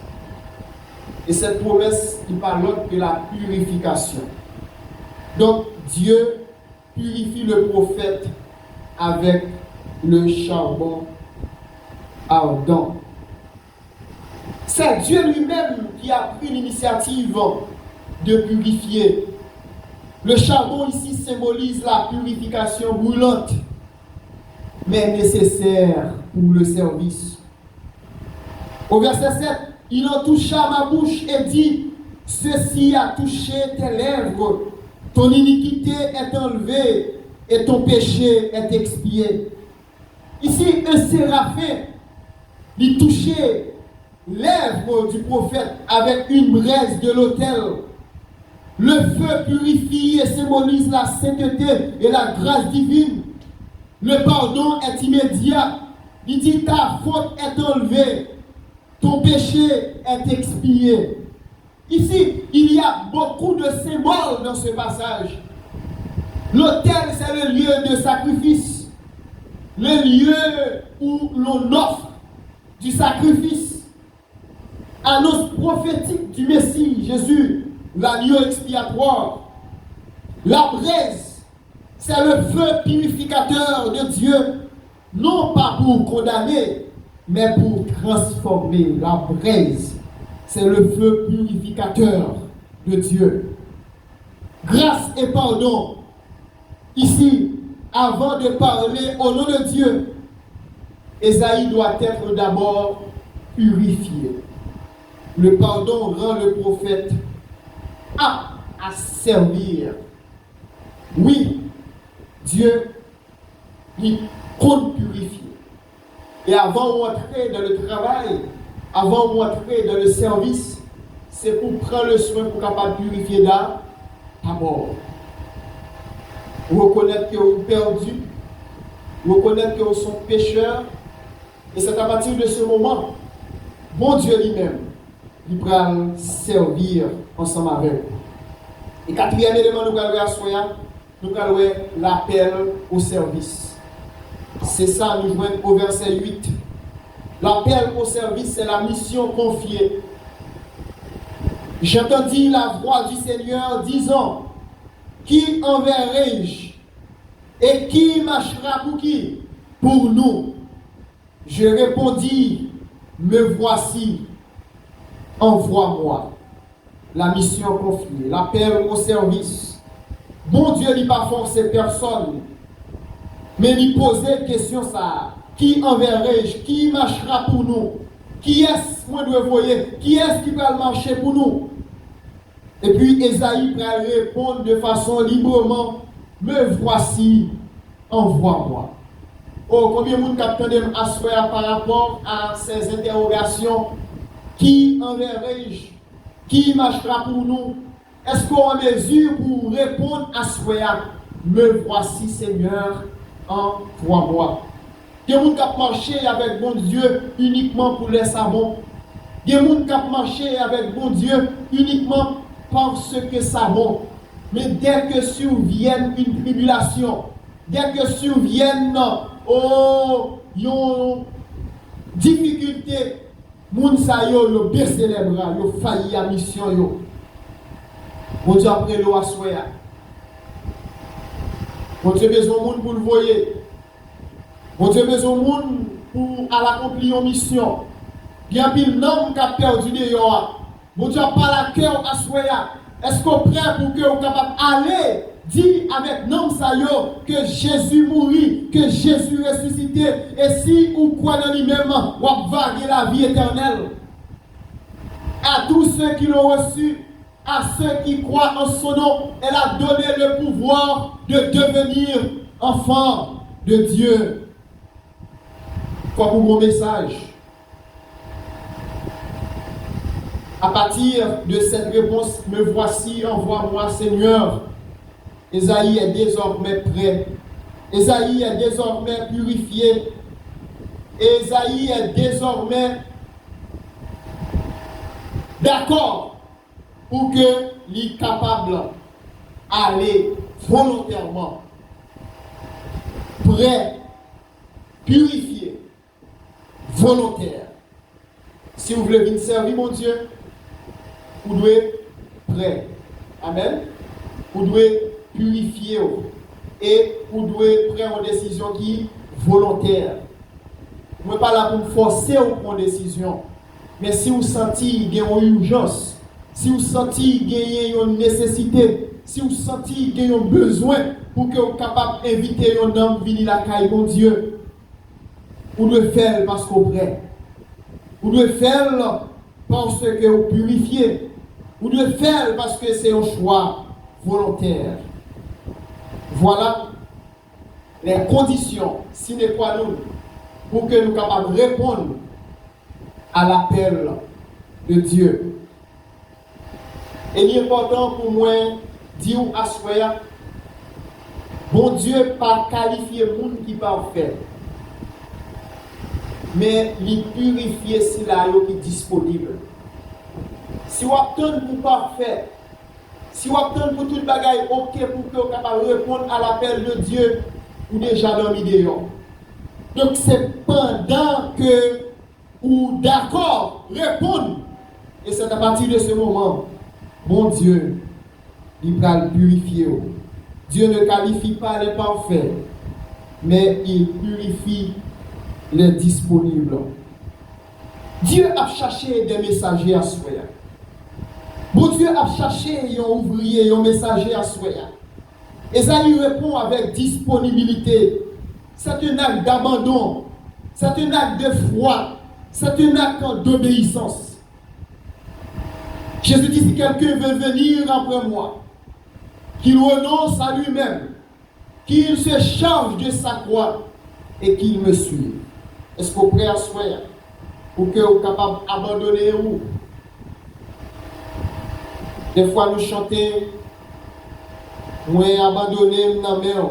Et cette promesse, il parle de la purification. Donc, Dieu purifie le prophète avec le charbon ardent. C'est Dieu lui-même qui a pris l'initiative de purifier. Le charbon ici symbolise la purification brûlante, mais nécessaire pour le service. Au verset 7, il en toucha ma bouche et dit, ceci a touché tes lèvres, ton iniquité est enlevée et ton péché est expié. Ici, un séraphin, il touchait lèvres du prophète avec une braise de l'autel. Le feu purifie et symbolise la sainteté et la grâce divine. Le pardon est immédiat. Il dit ta faute est enlevée, ton péché est expié. Ici, il y a beaucoup de symboles dans ce passage. L'autel, c'est le lieu de sacrifice, le lieu où l'on offre du sacrifice. Annonce prophétique du Messie, Jésus, l'agneau expiatoire. La braise, c'est le feu purificateur de Dieu, non pas pour condamner, mais pour transformer. La braise, c'est le feu purificateur de Dieu. Grâce et pardon. Ici, avant de parler au nom de Dieu, Ésaïe doit être d'abord purifié. Le pardon rend le prophète apte à servir. Oui, Dieu, il compte purifier. Et avant d'entrer dans le travail, avant d'entrer dans le service, c'est pour prendre le soin pour capable purifier d'abord. Reconnaître que vous perdu, reconnaître que vous sont pécheurs, et c'est à partir de ce moment, bon Dieu lui-même, il va servir ensemble avec vous. Et quatrième élément, nous allons voir, nous allons voir l'appel au service. C'est ça, nous jouons au verset 8. L'appel au service, c'est la mission confiée. J'entendis la voix du Seigneur disant, qui enverrai-je et qui marchera pour qui? Pour nous. Je répondis, me voici, envoie-moi. La mission confiée, l'appel au service. Bon Dieu n'est pas forcé personne, mais lui poser question ça. Qui enverrai-je? Qui marchera pour nous? Qui est-ce moi dois voyer? Qui est-ce qui va marcher pour nous? Et puis Ésaïe va répondre de façon librement, me voici, envoie-moi. Oh, combien de monde capte assoir par rapport à ces interrogations? Qui enverrai-je? Qui marchera pour nous? Est-ce qu'on est en mesure pour répondre à ce me voici Seigneur, envoie-moi? Il y a des gens qui marchent avec bon Dieu uniquement pour les savons. Il y a des gens qui marchent avec bon Dieu uniquement parce que savons. Mais dès que survienne une tribulation, dès que survienne une difficulté, moun sa yo baisse les bras, yo failli à mission yo. Mon Dieu après l'eau à soya. Mon Dieu besoin moun pour le voyer. Mon Dieu besoin moun pour accomplir une mission. Bien pile nom qui a perdu de yo. Mon Dieu pas la cœur à soya. Est-ce qu'on prêt pour que vous capable aller dire avec nom sa yo que Jésus mourit, que Jésus ressuscité et si ou croit dans lui-même, ou vaguer la vie éternelle. À tous ceux qui l'ont reçu, à ceux qui croient en son nom, elle a donné le pouvoir de devenir enfant de Dieu. Quoi pour mon message? À partir de cette réponse, me voici, envoie-moi Seigneur. Ésaïe est désormais prêt. Ésaïe est désormais purifié. Ésaïe est désormais d'accord pour que l'il capable aller volontairement, prêt, purifié, volontaire. Si vous voulez venir servir mon Dieu, vous devez prêt. Amen. Vous devez purifier et vous devez prendre une décision qui est volontaire. Vous ne pas là pour forcer ou prendre une décision. Mais si vous sentez qu'il y a une urgence, si vous sentez qu'il y a une nécessité, si vous sentez qu'il y a un besoin pour que vous soyez capable d'inviter un homme à venir la caille mon Dieu, vous devez faire parce que vous êtes prêt. Vous devez faire parce que vous purifiez. Vous devez faire parce que c'est un choix volontaire. Voilà les conditions, sine qua non, pour que nous soyons capables de répondre à l'appel de Dieu. Et il est important pour moi de dire à soi, bon Dieu pas qualifié le monde qui parfait. mais les purifier si là qui est disponible. Si vous attendez pour parfait, si vous attendez pour tout le bagage, ok, pour que vous capable de répondre à l'appel de Dieu, ou déjà dans l'idée. Donc c'est pendant que ou d'accord répondre, et c'est à partir de ce moment, mon Dieu, il va le purifier. Dieu ne qualifie pas les parfaits, mais il purifie les disponibles. Dieu a cherché des messagers à soi. Bon Dieu a cherché un ouvrier, un messager à soi. Esaïe répond avec disponibilité. C'est un acte d'abandon, c'est un acte de foi, c'est un acte d'obéissance. Jésus dit, si quelqu'un veut venir après moi, qu'il renonce à lui-même, qu'il se charge de sa croix et qu'il me suive. Est-ce qu'on est prêt à soi pour que vous capable d'abandonner où? Des fois nous chantons, moi abandonner dans mer.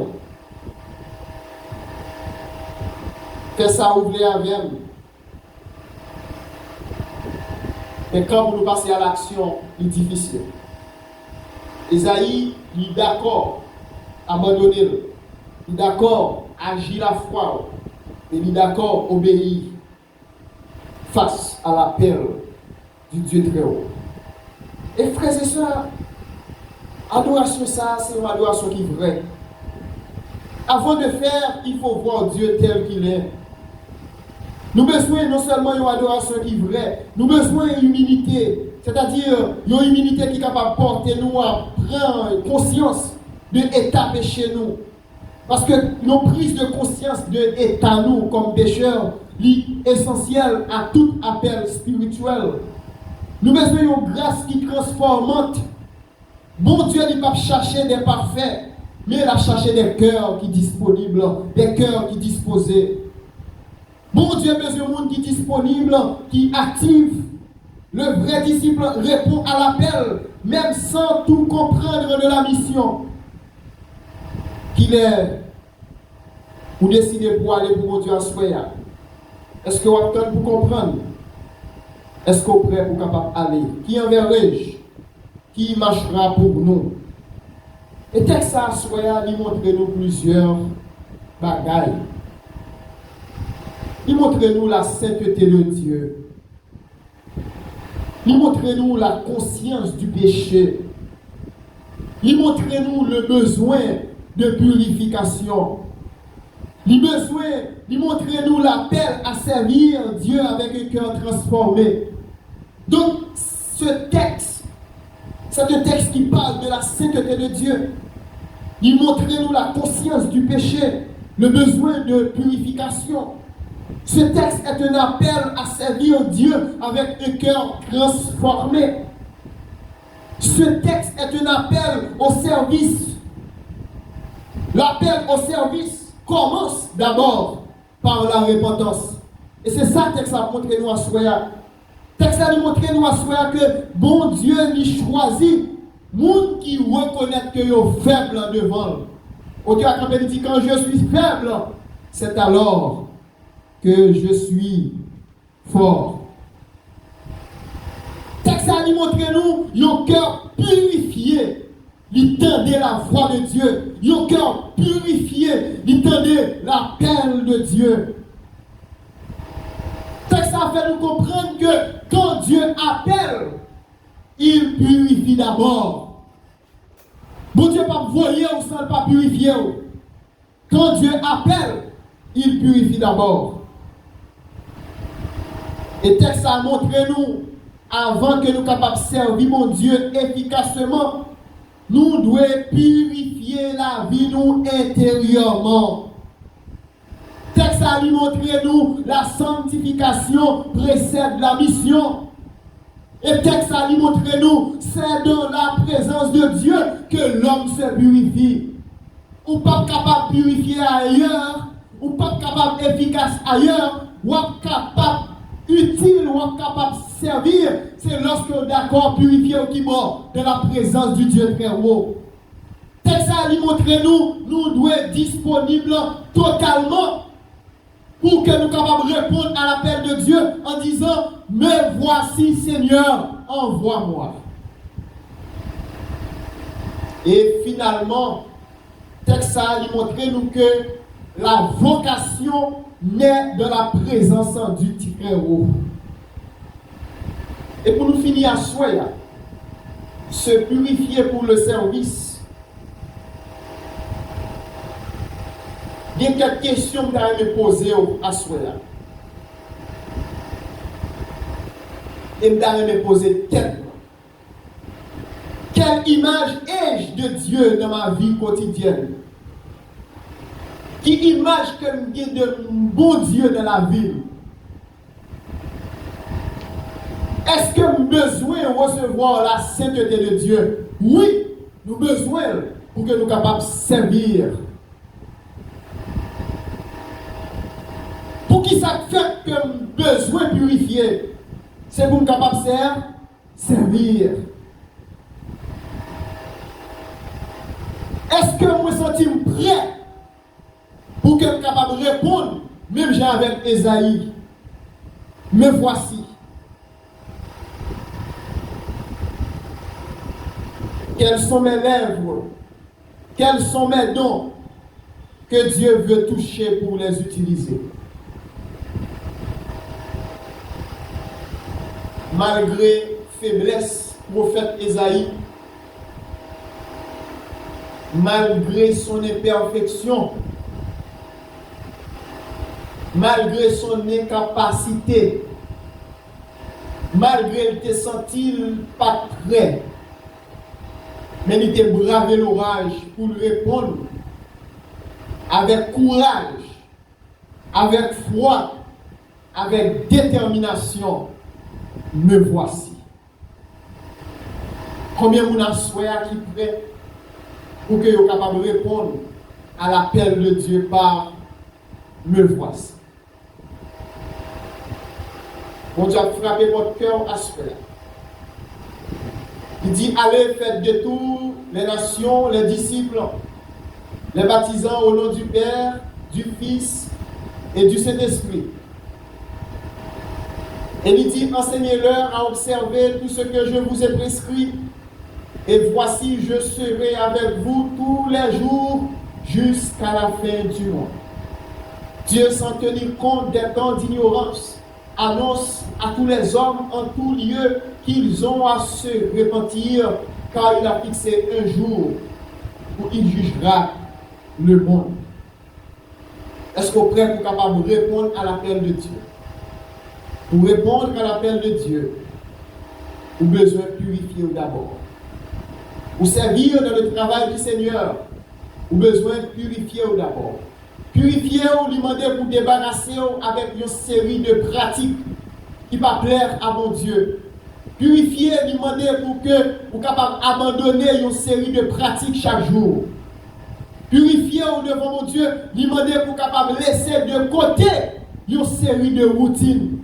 Fais ça ouvrir avec. Mais quand vous nous passez à l'action, il est difficile. Esaïe, il est d'accord, abandonner. Il est d'accord, agir la foi. Et il est d'accord, obéir face à l'appel du Dieu très haut. Et frères et sœurs, adoration ça, c'est une adoration qui est vraie. Avant de faire, il faut voir Dieu tel qu'il est. Nous avons besoin non seulement d'une adoration qui est vraie, nous avons besoin d'une humilité. C'est-à-dire, une humilité qui est capable de porter nous à prendre conscience de l'état péché nous. Parce que nos prises de conscience de l'état nous comme pécheurs est essentielle à tout appel spirituel. Nous avons besoin d'une grâce qui est transformante. Bon Dieu n'est pas chercher des parfaits, mais il a cherché des cœurs qui sont disponibles, des cœurs qui sont disposés. Bon Dieu a besoin de monde qui est disponible, qui est actif. Le vrai disciple répond à l'appel, même sans tout comprendre de la mission. Qu'il est, ou décidez pour aller pour mon Dieu à Soya. Est-ce que vous attendez pour comprendre? Est-ce que vous êtes prêt pour capable aller? Qui enverrai-je? Qui marchera pour nous? Et texte à Soya, il montre nous plusieurs bagailles. Il montre nous la sainteté de Dieu. Il montre nous la conscience du péché. Il montre nous le besoin de purification. Il montre nous l'appel à servir Dieu avec un cœur transformé. Donc, ce texte, c'est un texte qui parle de la sainteté de Dieu. Il montre nous la conscience du péché, le besoin de purification. Ce texte est un appel à servir Dieu avec un cœur transformé. Ce texte est un appel au service. L'appel au service commence d'abord par la repentance. Et c'est ça que le texte a montré nous à Soya. Le texte a montré nous à Soya que bon Dieu lui choisit monde qui reconnaît que est faible devant. Auteur a dit quand je suis faible, c'est alors que je suis fort. Le texte a montré nous un cœur purifié. Il tendait la voix de Dieu. Un cœur purifié. Il tendait l'appel de Dieu. Le texte a fait nous comprendre que quand Dieu appelle, il purifie d'abord. Bon Dieu pas voyer ou sans pas purifier. Quand Dieu appelle, il purifie d'abord. Et le texte a montré nous, avant que nous capables de servir mon Dieu efficacement, nous devons purifier la vie nous intérieurement. Le texte a montré nous, la sanctification précède la mission. Et le texte a montré nous, c'est dans la présence de Dieu que l'homme se purifie. Ou pas capable de purifier ailleurs, ou pas capable efficace ailleurs, ou pas capable utile ou capable de servir, c'est lorsque on est d'accord purifier au kibor de la présence du Dieu très haut. Texte a montré nous devons être disponibles totalement pour que nous capables de répondre à l'appel de Dieu en disant, me voici Seigneur, envoie-moi. Et finalement, le texte a montré nous que la vocation naît de la présence du Très-Haut. Et pour nous finir à souhait, se purifier pour le service. Il y a quelques questions que je vais me poser à souhait. Et je vais me poser tellement. Quelle image ai-je de Dieu dans ma vie quotidienne? Quelle image que j'ai de bon Dieu dans la vie? Est-ce que nous avons besoin de recevoir la sainteté de Dieu? Oui, nous avons besoin pour que nous soyons capables de servir. Pour qui ça fait que nous avons besoin de purifier? C'est pour nous capables de servir. Est-ce que nous nous sentons prêts pour que nous soyons capables de répondre, même j'ai avec Esaïe, me voici. Quelles sont mes lèvres? Quels sont mes dons que Dieu veut toucher pour les utiliser? Malgré faiblesse, prophète Esaïe, malgré son imperfection, malgré son incapacité, malgré qu'il ne senti pas prêt, mais il était bravé l'orage pour lui répondre avec courage, avec foi, avec détermination. Me voici. Combien de gens souhaitent qui prêt pour que soient capables de répondre à l'appel de Dieu par me voici. Bon Dieu a frappé votre cœur à ce là. Il dit, allez, faites de tous les nations, les disciples, les baptisants au nom du Père, du Fils et du Saint-Esprit. Et il dit, enseignez-leur à observer tout ce que je vous ai prescrit. Et voici, je serai avec vous tous les jours jusqu'à la fin du monde. Dieu, sans tenir compte des temps d'ignorance, annonce à tous les hommes en tout lieu qu'ils ont à se repentir, car il a fixé un jour où il jugera le monde. Est-ce qu'on est prêt pour capable de répondre à l'appel de Dieu? Pour répondre à l'appel de Dieu, vous avez besoin de purifier d'abord. Pour servir dans le travail du Seigneur, vous avez besoin de purifier d'abord. Purifier ou lui demander pour débarrasser avec une série de pratiques qui ne va plaire à mon Dieu. Purifier, lui demander pour que vous capable d'abandonner une série de pratiques chaque jour. Purifier devant mon Dieu, lui demander pour capable laisser de côté une série de routines.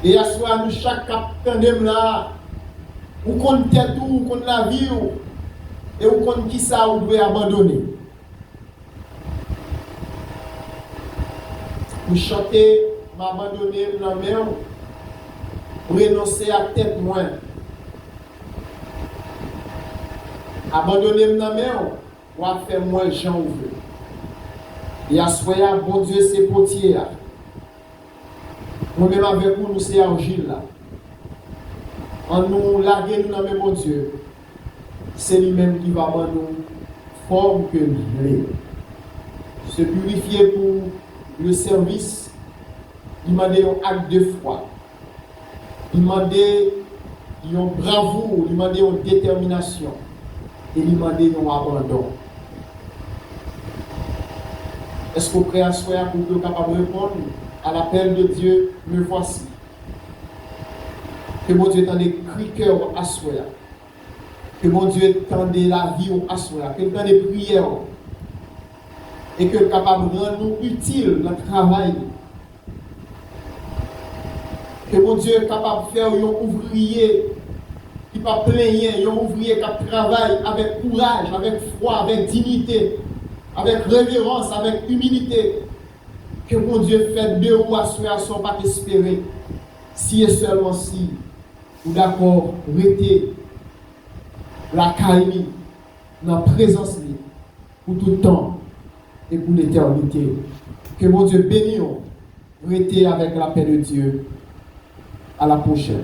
Et à ce moment, nous, chaque tandem là, ou qu'on tête ou qu'on la vie, et ou qu'on qui ça, vous devez abandonner. Vous chantez, m'abandonner la mer, renoncer à tête moins. Abandonner la mer, ou à faire moins gens ouvrés. Et à ce moment, bon Dieu, c'est potier là. Nous-mêmes avec vous, nous c'est argile là. En nous larguer nous dans le bon Dieu, c'est lui-même qui va avoir nous forme que nous. Se purifier pour le service, il m'a dit un acte de foi. Il m'a dit un bravoure, il m'a dit une détermination. Et il m'a dit un abandon. Est-ce qu'on est prêt à soi pour que vous capable de répondre à l'appel de Dieu, me voici? Que mon Dieu tende cri cœur à soi. Que mon Dieu tende la vie à soi. Que tende des prières. Et que capable de rendre nous utiles dans le travail. Que mon Dieu est capable de faire un ouvrier qui ne pas plaigner, un ouvrier qui travaille avec courage, avec foi, avec dignité, avec révérence, avec humilité. Que mon Dieu fait de ou assurance pas espérer. Si et seulement si, ou d'accord, rester la caille dans la présence pour tout le temps et pour l'éternité. Que mon Dieu bénisse, rester avec la paix de Dieu. À la prochaine.